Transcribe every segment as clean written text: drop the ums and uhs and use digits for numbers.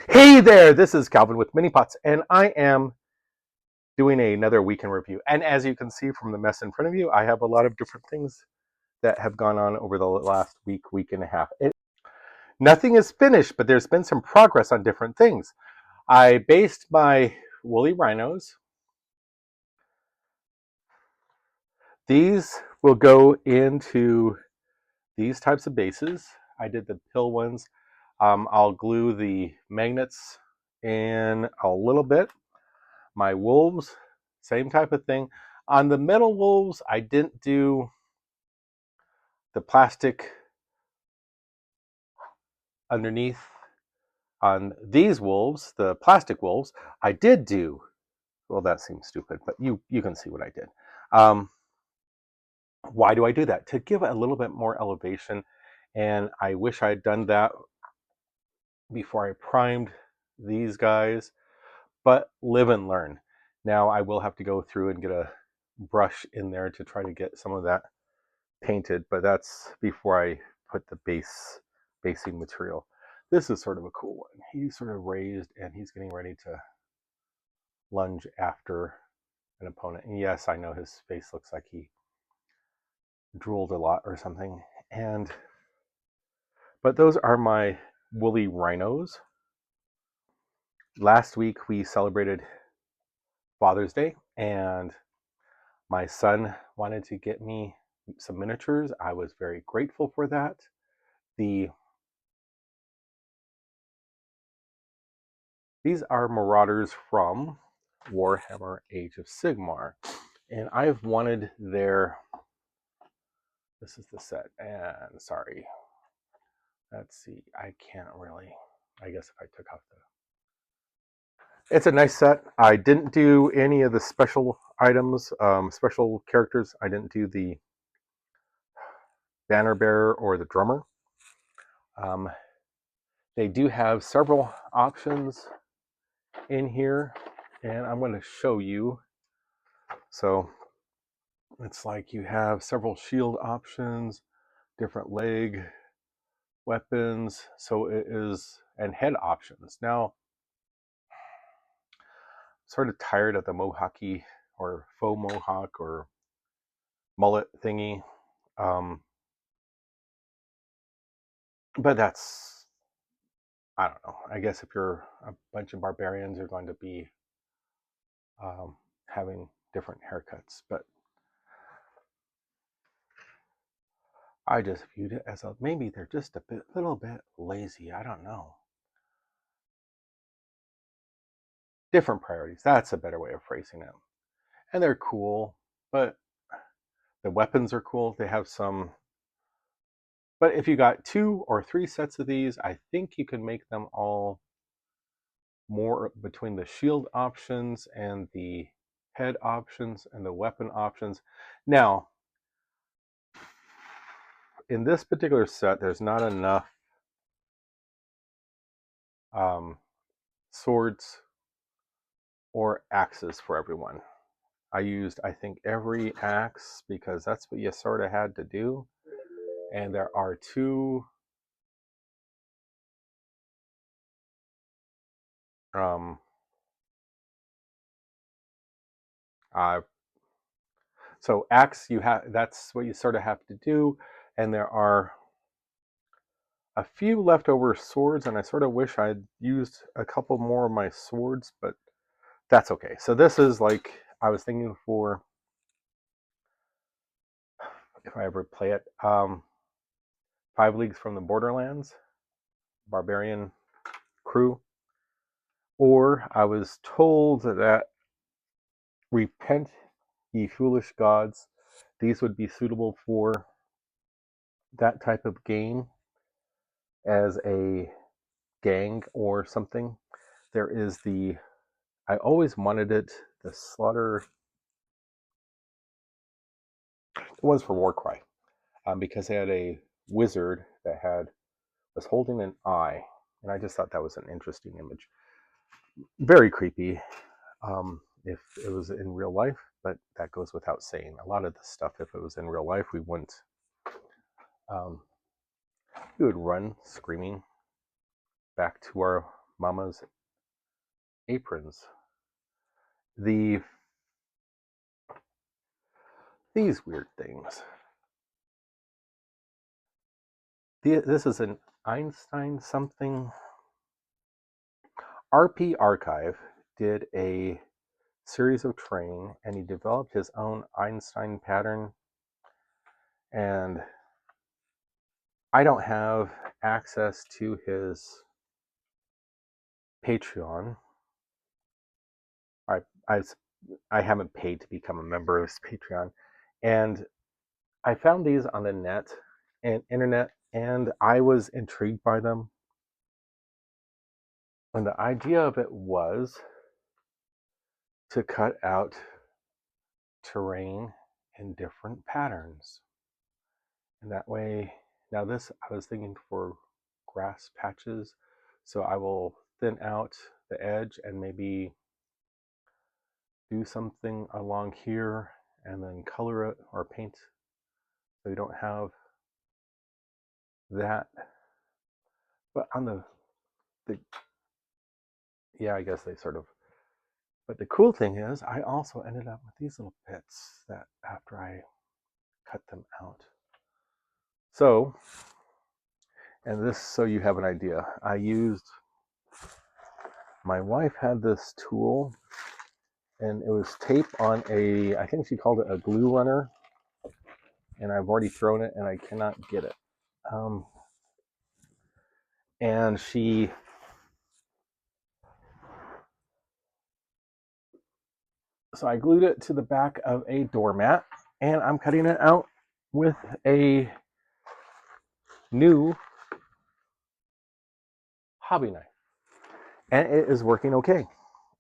Hey there, this is Calvin with Mini Pots, and I am doing another weekend review. And as you can see from the mess in front of you, I have a lot of different things that have gone on over the last week and a half. Nothing is finished, but there's been some progress on different things. I based my woolly rhinos. These will go into these types of bases. I did the pill ones. I'll glue the magnets in a little bit. My wolves, same type of thing. On the metal wolves, I didn't do the plastic underneath. On these wolves, the plastic wolves, I did do, well, that seems stupid, but you can see what I did. Why do I do that? To give a little bit more elevation, and I wish I had done that before I primed these guys, but live and learn. Now I will have to go through and get a brush in there to try to get some of that painted, but that's before I put the basing material. This is sort of a cool one. He's sort of raised and he's getting ready to lunge after an opponent. And yes, I know his face looks like he drooled a lot or something. But those are my woolly rhinos. Last week we celebrated Father's Day, and my son wanted to get me some miniatures. I was very grateful for that. These are Marauders from Warhammer Age of Sigmar. And I've wanted their, this is the set, and sorry, let's see, I can't really, I guess if I took off it's a nice set. I didn't do any of the special items, special characters. I didn't do the banner bearer or the drummer. Um, they do have several options in here, and I'm going to show you. So it's like you have several shield options, different leg weapons, so it is, and head options. Now, sort of tired of the mohawky or faux mohawk or mullet thingy. But that's, I don't know. I guess if you're a bunch of barbarians, you're going to be having different haircuts. But I just viewed it as maybe they're just a little bit lazy. I don't know. Different priorities. That's a better way of phrasing it. And they're cool, but the weapons are cool. They have some, but if you got 2 or 3 sets of these, I think you can make them all more between the shield options and the head options and the weapon options. Now, in this particular set, there's not enough swords or axes for everyone. I used, I think, every axe because that's what you sort of had to do. And there are 2 uh, so axe, you have, that's what you sort of have to do. And there are a few leftover swords, and I sort of wish I'd used a couple more of my swords, but that's okay. So this is like, I was thinking for, if I ever play it, 5 Leagues from the Borderlands, Barbarian crew. Or I was told that Repent, Ye Foolish Gods, these would be suitable for that type of game as a gang or something. There is the, I always wanted it, the Slaughter, it was for Warcry, because they had a wizard that was holding an eye, and I just thought that was an interesting image. Very creepy, if it was in real life, but that goes without saying. A lot of the stuff, if it was in real life, we wouldn't. We would run screaming back to our Mama's aprons. These weird things. This is an Einstein something. RP Archive did a series of training, and he developed his own Einstein pattern. And I don't have access to his Patreon. I haven't paid to become a member of his Patreon, and I found these on the net and internet, and I was intrigued by them. And the idea of it was to cut out terrain in different patterns. And that way, now this I was thinking for grass patches, so I will thin out the edge and maybe do something along here and then color it or paint so you don't have that. But on the yeah, I guess they sort of, but the cool thing is I also ended up with these little bits that after I cut them out. So, and this, so you have an idea, my wife had this tool, and it was tape on I think she called it a glue runner, and I've already thrown it and I cannot get it. And so I glued it to the back of a doormat, and I'm cutting it out with a new hobby knife, and it is working okay.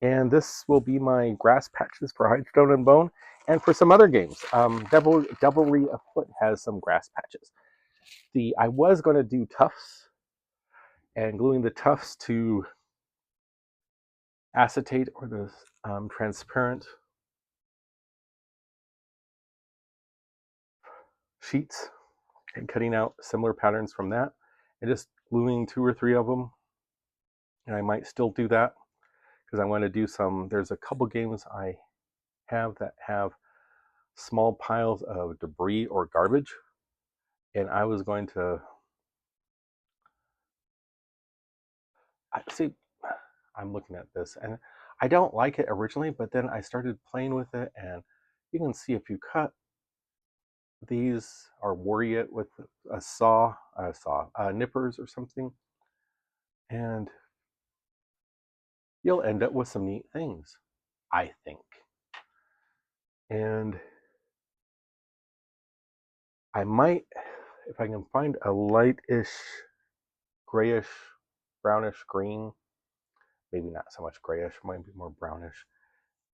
And this will be my grass patches for Hidestone and Bone, and for some other games. Devilry Afoot has some grass patches. I was going to do tufts, and gluing the tufts to acetate or the transparent sheets, and cutting out similar patterns from that, and just gluing 2 or 3 of them. And I might still do that because I want to do some. There's a couple games I have that have small piles of debris or garbage, and I was going to see. I'm looking at this, and I don't like it originally, but then I started playing with it, and you can see if you cut these or worry it with nippers or something, and you'll end up with some neat things, I think. And I might, if I can find a lightish, grayish, brownish green, maybe not so much grayish, might be more brownish,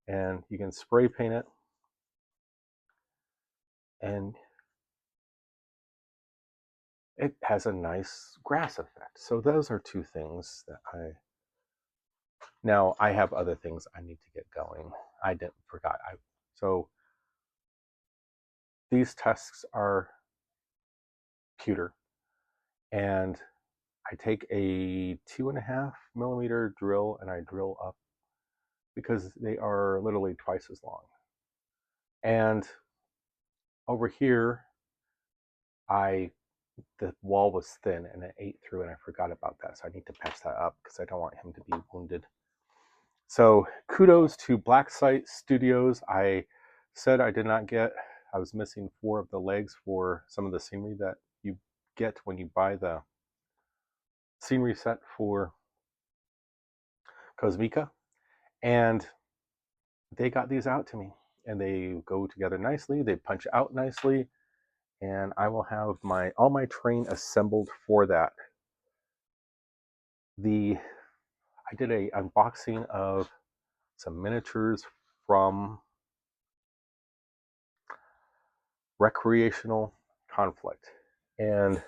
and you can spray paint it, and it has a nice grass effect. So those are 2 things that now I have other things I need to get going. I forgot. So these tusks are pewter, and I take a 2.5 millimeter drill and I drill up because they are literally twice as long. And over here, the wall was thin and it ate through, and I forgot about that. So I need to patch that up because I don't want him to be wounded. So kudos to Blacksite Studios. I said I did not get, I was missing 4 of the legs for some of the scenery that you get when you buy the scenery set for Cosmica. And they got these out to me, and they go together nicely. They punch out nicely, and I will have all my terrain assembled for that. I did a unboxing of some miniatures from Recreational Conflict, and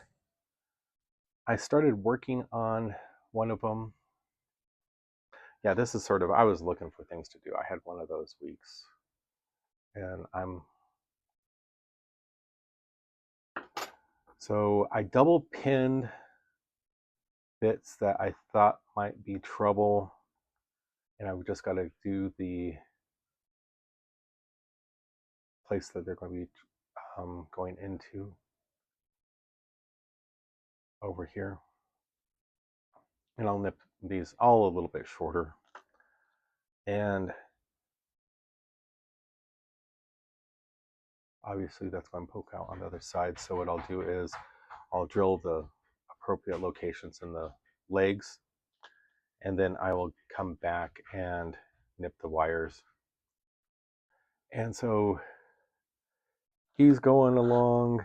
I started working on one of them. Yeah, this is sort of, I was looking for things to do. I had one of those weeks, and so I double pinned bits that I thought might be trouble, and I've just got to do the place that they're going to be going into over here. And I'll nip these all a little bit shorter. And obviously that's going to poke out on the other side. So what I'll do is I'll drill the appropriate locations in the legs, and then I will come back and nip the wires. And so he's going along,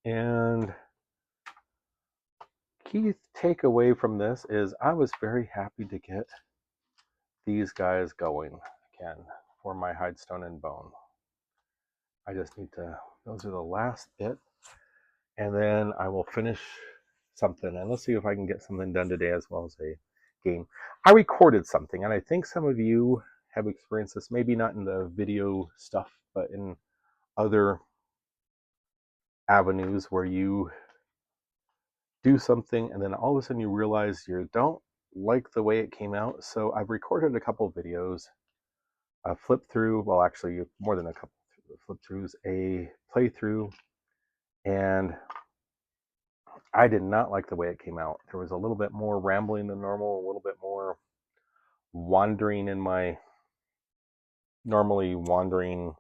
and key takeaway from this is I was very happy to get these guys going again for my hidestone and bone. I just need to, those are the last bit, and then I will finish something, and let's see if I can get something done today as well as a game. I recorded something, and I think some of you have experienced this, maybe not in the video stuff, but in other avenues where you do something and then all of a sudden you realize you don't like the way it came out. So I've recorded a couple of videos, a flip through, well actually more than a couple flip throughs, a playthrough, and I did not like the way it came out. There was a little bit more rambling than normal, a little bit more wandering in my normally wandering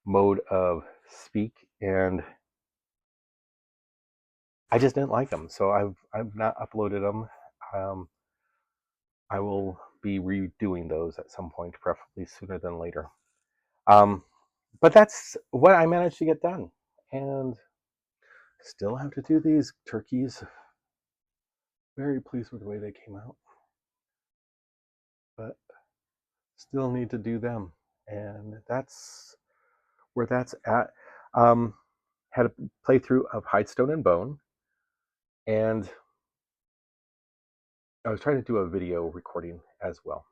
mode of speak, and I just didn't like them. So I've not uploaded them. I will be redoing those at some point, preferably sooner than later. But that's what I managed to get done, and still have to do these turkeys. Very pleased with the way they came out, but still need to do them, and that's where that's at. Had a playthrough of Hidestone and Bone, and I was trying to do a video recording as well,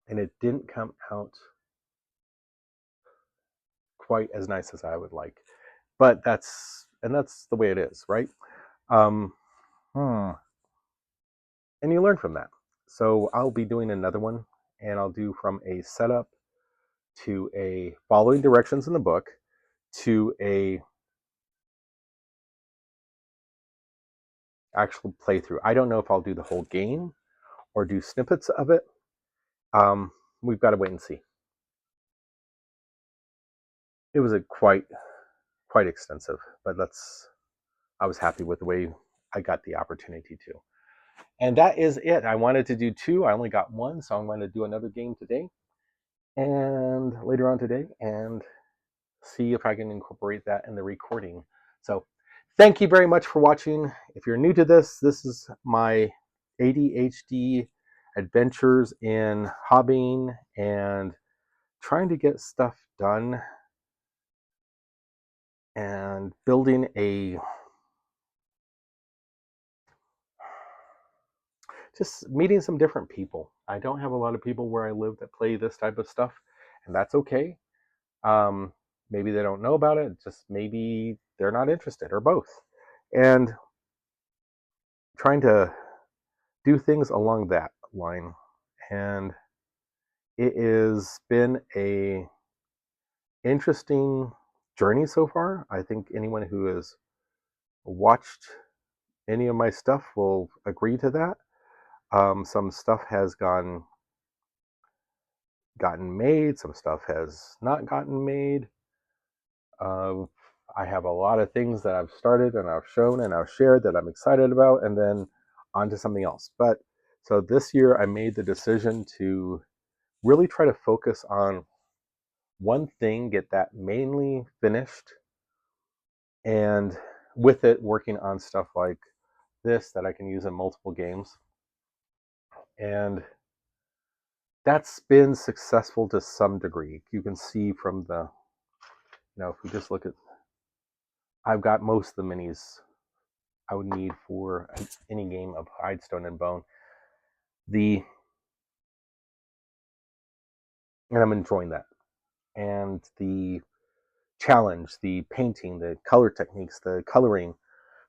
and it didn't come out quite as nice as I would like, but that's the way it is, right? And you learn from that. So I'll be doing another one, and I'll do from a setup to a following directions in the book to a actual playthrough. I don't know if I'll do the whole game or do snippets of it. We've got to wait and see. It was a quite extensive, but I was happy with the way I got the opportunity to. And that is it. I wanted to do two. I only got one, so I'm going to do another game today and later on today, and see if I can incorporate that in the recording. So thank you very much for watching. If you're new to this, this is my ADHD adventures in hobbying and trying to get stuff done and building just meeting some different people. I don't have a lot of people where I live that play this type of stuff, and that's okay. Maybe they don't know about it, just maybe they're not interested, or both. And trying to do things along that line. And it has been a interesting journey so far. I think anyone who has watched any of my stuff will agree to that. Some stuff has gotten made, some stuff has not gotten made. I have a lot of things that I've started and I've shown and I've shared that I'm excited about, and then on to something else. But so this year I made the decision to really try to focus on one thing, get that mainly finished, and with it working on stuff like this that I can use in multiple games. And that's been successful to some degree. You can see from the, if we just look at, I've got most of the minis I would need for any game of Hidestone and Bone. And I'm enjoying that. And the challenge, the painting, the color techniques, the coloring.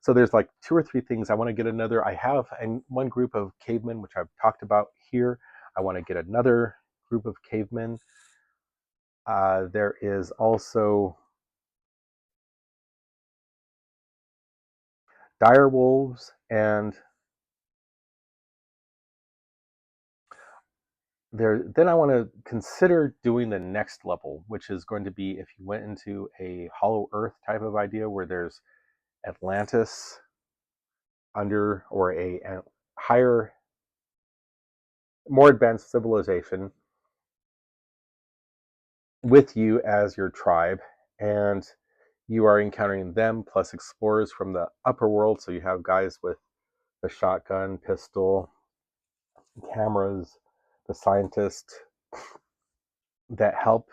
So there's like 2 or 3 things. I want to get another. I have one group of cavemen, which I've talked about here. I want to get another group of cavemen. There is also dire wolves, and then I want to consider doing the next level, which is going to be if you went into a Hollow Earth type of idea where there's Atlantis under, or a higher, more advanced civilization with you as your tribe, and you are encountering them plus explorers from the upper world. So you have guys with the shotgun, pistol, cameras, the scientist that help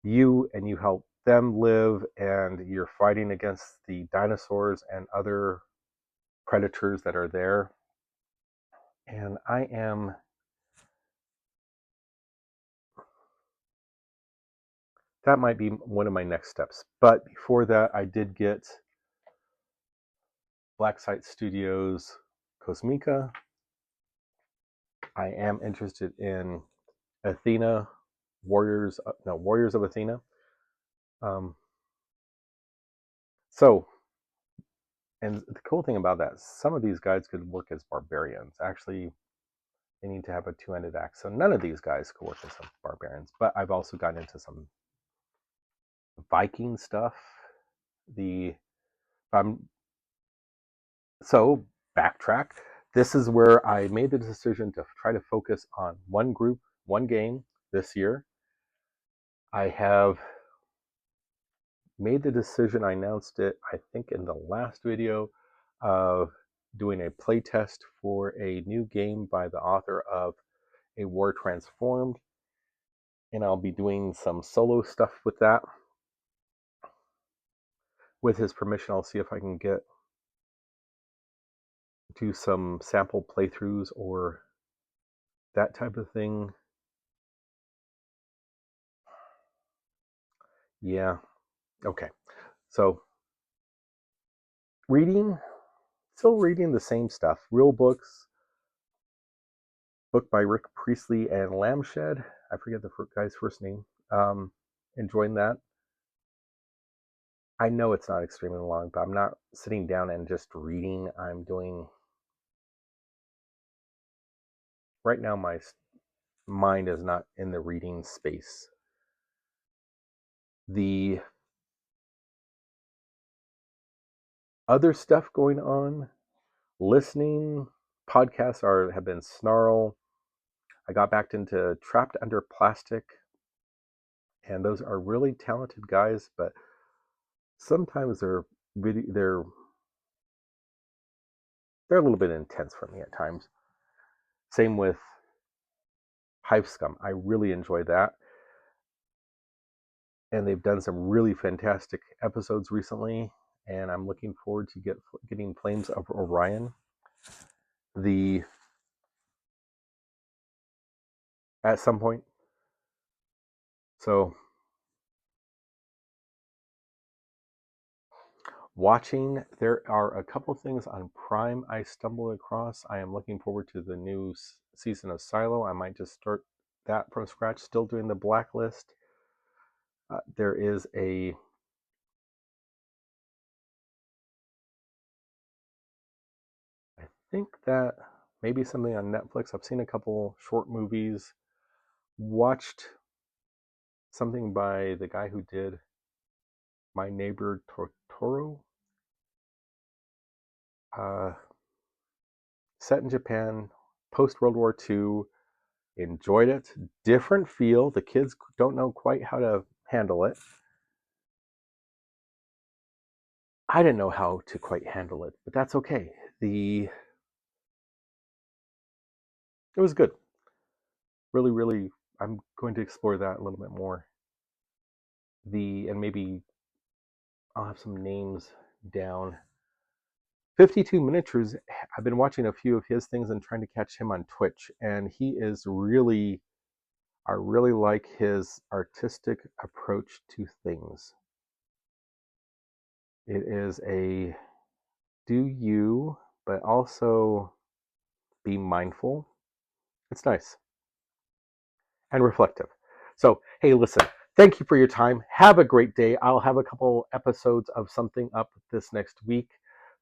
you, and you help them live, and you're fighting against the dinosaurs and other predators that are there. And that might be one of my next steps. But before that, I did get Black Site Studios Cosmica. I am interested in Athena, Warriors of Athena. So, and the cool thing about that, some of these guys could work as barbarians. Actually, they need to have a two-handed axe. So none of these guys could work as some barbarians. But I've also gotten into some Viking stuff. So backtrack. This is where I made the decision to try to focus on one group, one game this year. I have made the decision, I announced it, I think in the last video, of doing a playtest for a new game by the author of A War Transformed. And I'll be doing some solo stuff with that. With his permission, I'll see if I can do some sample playthroughs or that type of thing. Yeah. Okay. So still reading the same stuff. Real books, book by Rick Priestley and Lambshed. I forget the guy's first name. Enjoying that. I know it's not extremely long, but I'm not sitting down and just reading. I'm doing. Right now, my mind is not in the reading space. The other stuff going on, listening podcasts have been Snarl. I got back into Trapped Under Plastic, and those are really talented guys, but sometimes they're a little bit intense for me at times. Same with Hive Scum. I really enjoy that, and they've done some really fantastic episodes recently, and I'm looking forward to getting Flames of Orion. At some point. So watching, there are a couple things on Prime I stumbled across. I am looking forward to the new season of Silo. I might just start that from scratch. Still doing the Blacklist. There is I think that maybe something on Netflix. I've seen a couple short movies. Watched something by the guy who did My Neighbor Totoro. Set in Japan, post World War II. Enjoyed it. Different feel. The kids don't know quite how to handle it. I didn't know how to quite handle it, but that's okay. It was good. Really, really, I'm going to explore that a little bit more. And maybe I'll have some names down. 52 Miniatures, I've been watching a few of his things and trying to catch him on Twitch, and he is really, I really like his artistic approach to things. It is do you, but also be mindful. It's nice and reflective. So, hey, listen, thank you for your time. Have a great day. I'll have a couple episodes of something up this next week.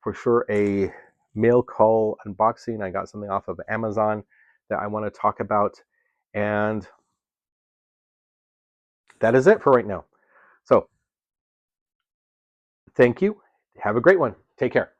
For sure, a mail call unboxing. I got something off of Amazon that I want to talk about. And that is it for right now. So, thank you. Have a great one. Take care.